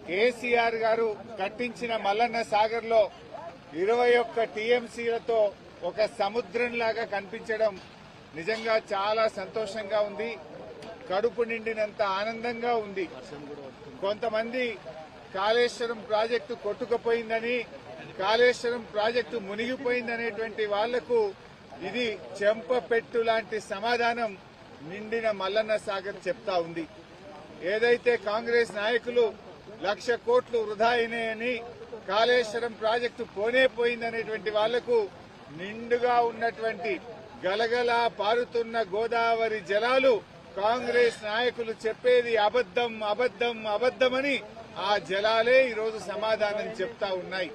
కేసీఆర్ గారు కట్టించిన మల్లన్న సాగర్ లో 21 టీఎంసీలతో ఒక సముద్రంలాగా కనిపించడం నిజంగా చాలా సంతోషంగా ఉంది. కడుపు నిండినంత ఆనందంగా ఉంది. కొంతమంది కాళేశ్వరం ప్రాజెక్టు కొట్టుకుపోయిందని, కాళేశ్వరం ప్రాజెక్టు మునిగిపోయిందనేటువంటి వాళ్లకు ఇది చెంపపెట్టు లాంటి సమాధానం నిండిన మల్లన్న సాగర్ చెప్తా ఉంది. ఏదైతే కాంగ్రెస్ నాయకులు 1,00,000 కోట్లు వృధా అయినాయని, కాళేశ్వరం ప్రాజెక్టు పోయిందనేటువంటి వాళ్లకు నిండుగా ఉన్నటువంటి గలగలా పారుతున్న గోదావరి జలాలు కాంగ్రెస్ నాయకులు చెప్పేది అబద్దం అబద్దం అబద్దమని ఆ జలాలే ఈరోజు సమాధానం చెప్తా ఉన్నాయి.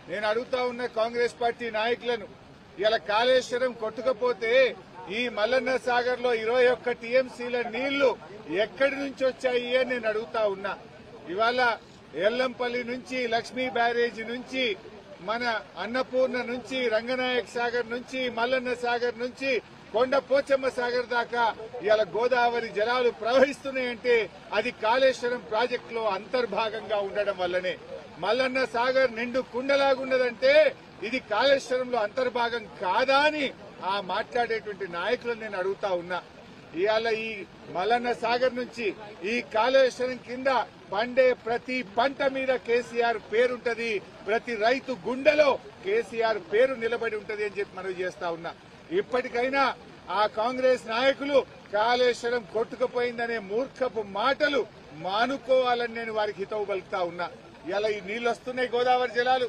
నేను అడుగుతా ఉన్న కాంగ్రెస్ పార్టీ నాయకులను, ఇలా కాళేశ్వరం కొట్టుకపోతే ఈ మల్లన్న సాగర్ లో 21 టీఎంసీల నీళ్లు ఎక్కడి నుంచి వచ్చాయి అని నేను అడుగుతా ఉన్నా. ఇవాళ ఎల్లంపల్లి నుంచి, లక్ష్మీ బ్యారేజీ నుంచి, మన అన్నపూర్ణ నుంచి, రంగనాయక్ సాగర్ నుంచి, మల్లన్న సాగర్ నుంచి, కొండ పోచమ్మ సాగర్ దాకా ఇవాళ గోదావరి జలాలు ప్రవహిస్తున్నాయంటే అది కాళేశ్వరం ప్రాజెక్టులో అంతర్భాగంగా ఉండడం వల్లనే. మల్లన్న సాగర్ నిండు కుండలాగున్నదంటే ఇది కాళేశ్వరంలో అంతర్భాగం కాదా అని ఆ మాట్లాడేటువంటి నాయకులను నేను అడుగుతా ఉన్నా. ఇవాళ ఈ మల్లన్న సాగర్ నుంచి ఈ కాళేశ్వరం కింద పండే ప్రతి పంట మీద కేసీఆర్ పేరుంటది, ప్రతి రైతు గుండెలో కేసీఆర్ పేరు నిలబడి ఉంటది అని చెప్పి మనవి చేస్తా ఉన్నా. ఇప్పటికైనా ఆ కాంగ్రెస్ నాయకులు కాళేశ్వరం కొట్టుకుపోయిందనే మూర్ఖపు మాటలు మానుకోవాలని నేను వారికి హితవు పలుకుతా ఉన్నా. ఇలా ఈ నీళ్లు వస్తున్నాయి, గోదావరి జలాలు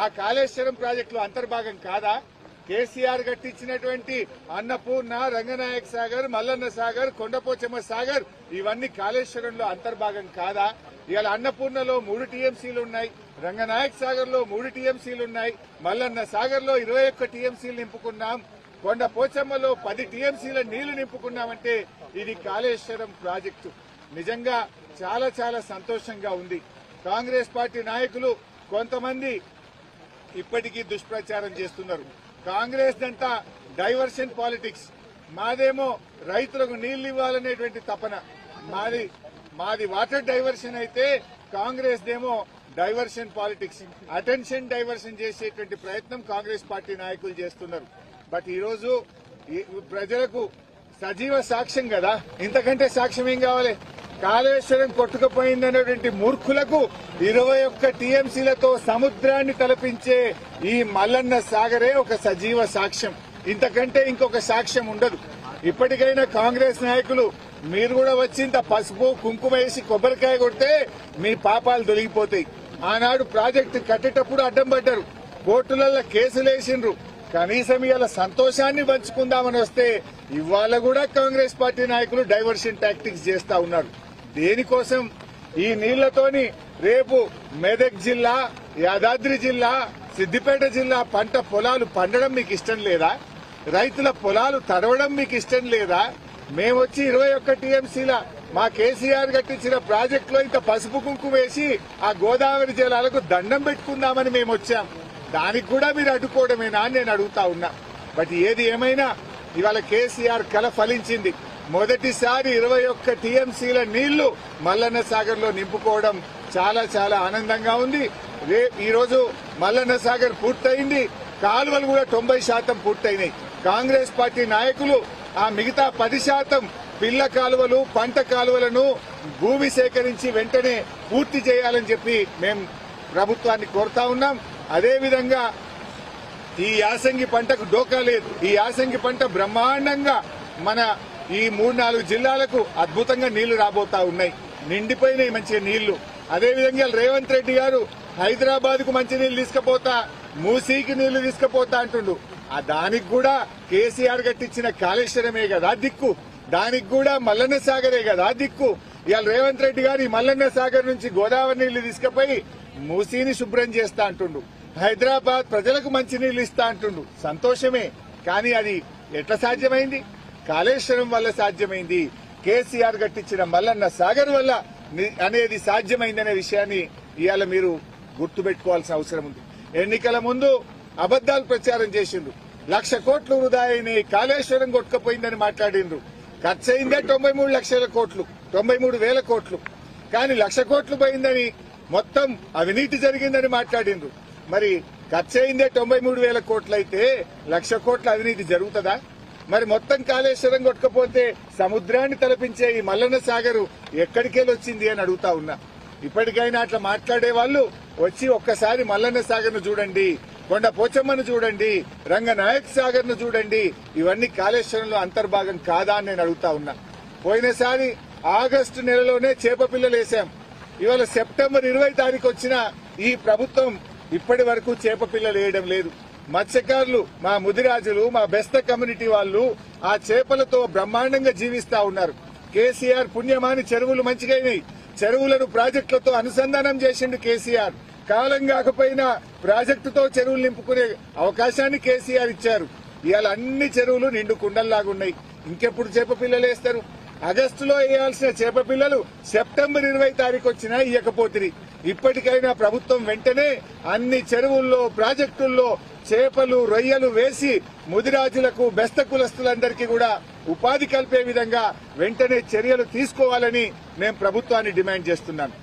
ఆ కాళేశ్వరం ప్రాజెక్టులో అంతర్భాగం కాదా? కేసీఆర్ కట్టించినటువంటి అన్నపూర్ణ, రంగనాయక్ సాగర్, మల్లన్న సాగర్, కొండపోచమ్మ సాగర్ ఇవన్నీ కాళేశ్వరంలో అంతర్భాగం కాదా? ఇవాళ అన్నపూర్ణలో 3 టీఎంసీలు ఉన్నాయి, రంగనాయక్ సాగర్ లో 3 టీఎంసీలు ఉన్నాయి, మల్లన్న సాగర్ లో 21 టీఎంసీలు నింపుకున్నాం, కొండ పోచమ్మలో 10 టీఎంసీల నీళ్లు నింపుకున్నామంటే ఇది కాళేశ్వరం ప్రాజెక్టు. నిజంగా చాలా చాలా సంతోషంగా ఉంది. కాంగ్రెస్ పార్టీ నాయకులు కొంతమంది ఇప్పటికీ దుష్ప్రచారం చేస్తున్నారు. కాంగ్రెస్ దంతా డైవర్షన్ పాలిటిక్స్, మాదేమో రైతులకు నీళ్లు ఇవ్వాలనేటువంటి తపన, మాది వాటర్ డైవర్షన్ అయితే కాంగ్రెస్ దేమో డైవర్షన్ పాలిటిక్స్, అటెన్షన్ డైవర్షన్ చేసేటువంటి ప్రయత్నం కాంగ్రెస్ పార్టీ నాయకులు చేస్తున్నారు. బట్ ఈరోజు ప్రజలకు సజీవ సాక్ష్యం కదా, ఇంతకంటే సాక్ష్యం ఏం కావాలి? కాళేశ్వరం కొట్టుకుపోయిందనేటువంటి మూర్ఖులకు 21 టీఎంసీలతో సముద్రాన్ని తలపించే ఈ మల్లన్న సాగరే ఒక సజీవ సాక్ష్యం. ఇంతకంటే ఇంకొక సాక్ష్యం ఉండదు. ఇప్పటికైనా కాంగ్రెస్ నాయకులు మీరు కూడా వచ్చి ఇంత పసుపు కుంకుమ వేసి కొబ్బరికాయ కొడితే మీ పాపాలు తొలగిపోతాయి. ఆనాడు ప్రాజెక్టు కట్టేటప్పుడు అడ్డం పడ్డారు, కోర్టులలో కేసులేసిండ్రు. కనీసం ఇవాళ సంతోషాన్ని పంచుకుందామని వస్తే ఇవాళ కూడా కాంగ్రెస్ పార్టీ నాయకులు డైవర్షన్ టాక్టిక్స్ చేస్తా ఉన్నారు. దేనికోసం? ఈ నీళ్లతోని రేపు మెదక్ జిల్లా, యాదాద్రి జిల్లా, సిద్దిపేట జిల్లా పంట పొలాలు పండడం మీకు ఇష్టం లేదా? రైతుల పొలాలు తడవడం మీకు ఇష్టం లేదా? మేమొచ్చి 21 టీఎంసీల మా కేసీఆర్ కట్టించిన ప్రాజెక్టులో ఇంత పసుపు కుంకుమ వేసి ఆ గోదావరి జలాలకు దండం పెట్టుకుందామని మేము వచ్చాం. దానికి కూడా మీరు అడ్డుకోవడమేనా అని నేను అడుగుతా ఉన్నా. బట్ ఏది ఏమైనా ఇవాళ కేసీఆర్ కల ఫలించింది. మొదటిసారి 21 టీఎంసీల నీళ్లు మల్లన్న సాగర్ లో నింపుకోవడం చాలా చాలా ఆనందంగా ఉంది. ఈ రోజు మల్లన్న సాగర్ పూర్తయింది, కాలువలు కూడా 90% పూర్తయినాయి. కాంగ్రెస్ పార్టీ నాయకులు ఆ మిగతా 10% పిల్ల కాలువలు, పంట కాలువలను భూమి సేకరించి వెంటనే పూర్తి చేయాలని చెప్పి మేము ప్రభుత్వాన్ని కోరుతా ఉన్నాం. అదేవిధంగా ఈ యాసంగి పంటకు డోకా లేదు. ఈ యాసంగి పంట బ్రహ్మాండంగా మన ఈ 3-4 జిల్లాలకు అద్భుతంగా నీళ్లు రాబోతా ఉన్నాయి, నిండిపోయినాయి మంచి నీళ్లు. అదేవిధంగా రేవంత్ రెడ్డి గారు హైదరాబాద్ కు మంచి నీళ్లు తీసుకుపోతా, మూసీకి నీళ్లు తీసుకుపోతా అంటుండు. దానికి కూడా కేసీఆర్ కట్టించిన కాళేశ్వరమే కదా దిక్కు, దానికి కూడా మల్లన్న సాగరే కదా దిక్కు. ఇవాళ రేవంత్ రెడ్డి గారు ఈ మల్లన్న సాగర్ నుంచి గోదావరి నీళ్లు తీసుకుపోయి మూసీని శుభ్రం చేస్తా అంటుండు, హైదరాబాద్ ప్రజలకు మంచి నీళ్లు ఇస్తా అంటుండు. సంతోషమే, కానీ అది ఎట్లా సాధ్యమైంది? కాళేశ్వరం వల్ల సాధ్యమైంది, కేసీఆర్ కట్టించిన మల్లన్న సాగర్ వల్ల అనేది సాధ్యమైందనే విషయాన్ని ఇవాళ మీరు గుర్తుపెట్టుకోవాల్సిన అవసరం ఉంది. ఎన్నికల ముందు అబద్దాలు ప్రచారం చేసిండ్రు, 1,00,000 కోట్లు వృధా అయినాయి, కాళేశ్వరం కొట్టుకుపోయిందని మాట్లాడిండ్రు. ఖర్చయిందే 93 లక్షల కోట్లు, 93,000 కోట్లు. కానీ 1,00,000 కోట్లు పోయిందని మొత్తం అవినీతి జరిగిందని మాట్లాడిండ్రు. మరి ఖర్చు అయిందే 93,000 కోట్లు అయితే 1,00,000 కోట్ల అవినీతి జరుగుతుందా? మరి మొత్తం కాళేశ్వరం కొట్టకపోతే సముద్రాన్ని తలపించే ఈ మల్లన్న సాగరు ఎక్కడికెళ్ళి వచ్చింది అని అడుగుతా ఉన్నా. ఇప్పటికైనా అట్లా మాట్లాడే వాళ్ళు వచ్చి ఒక్కసారి మల్లన్న సాగర్ ను చూడండి, కొండ పోచమ్మను చూడండి, రంగనాయక్ సాగర్ ను చూడండి. ఇవన్నీ కాళేశ్వరంలో అంతర్భాగం కాదా అని నేను అడుగుతా ఉన్నా. పోయినసారి ఆగస్టు నెలలోనే చేప పిల్లలు వేశాం. ఇవాళ సెప్టెంబర్ 20 తారీఖు వచ్చిన ఈ ప్రభుత్వం ఇప్పటి వరకు చేప పిల్లలు వేయడం లేదు. మత్స్యకారులు, మా ముదిరాజులు, మా బెస్త కమ్యూనిటీ వాళ్ళు ఆ చేపలతో బ్రహ్మాండంగా జీవిస్తా ఉన్నారు. కేసీఆర్ పుణ్యమాని చెరువులు మంచిగైనాయి. చెరువులను ప్రాజెక్టులతో అనుసంధానం చేసిండు కేసీఆర్. కాలం కాకపోయినా ప్రాజెక్టుతో చెరువులు నింపుకునే అవకాశాన్ని కేసీఆర్ ఇచ్చారు. ఇవాళ అన్ని చెరువులు నిండు కుండల్లాగున్నాయి. ఇంకెప్పుడు చేప పిల్లలు వేస్తారు? ఆగస్టులో వేయాల్సిన చేప పిల్లలు సెప్టెంబర్ 20 తారీఖు వచ్చినా ఇయ్యకపోతిరి. ఇప్పటికైనా ప్రభుత్వం వెంటనే అన్ని చెరువుల్లో, ప్రాజెక్టుల్లో చేపలు, రొయ్యలు వేసి ముదిరాజులకు, బెస్త కులస్తులందరికీ కూడా ఉపాధి కల్పే విధంగా వెంటనే చర్యలు తీసుకోవాలని నేను ప్రభుత్వాన్ని డిమాండ్ చేస్తున్నాను.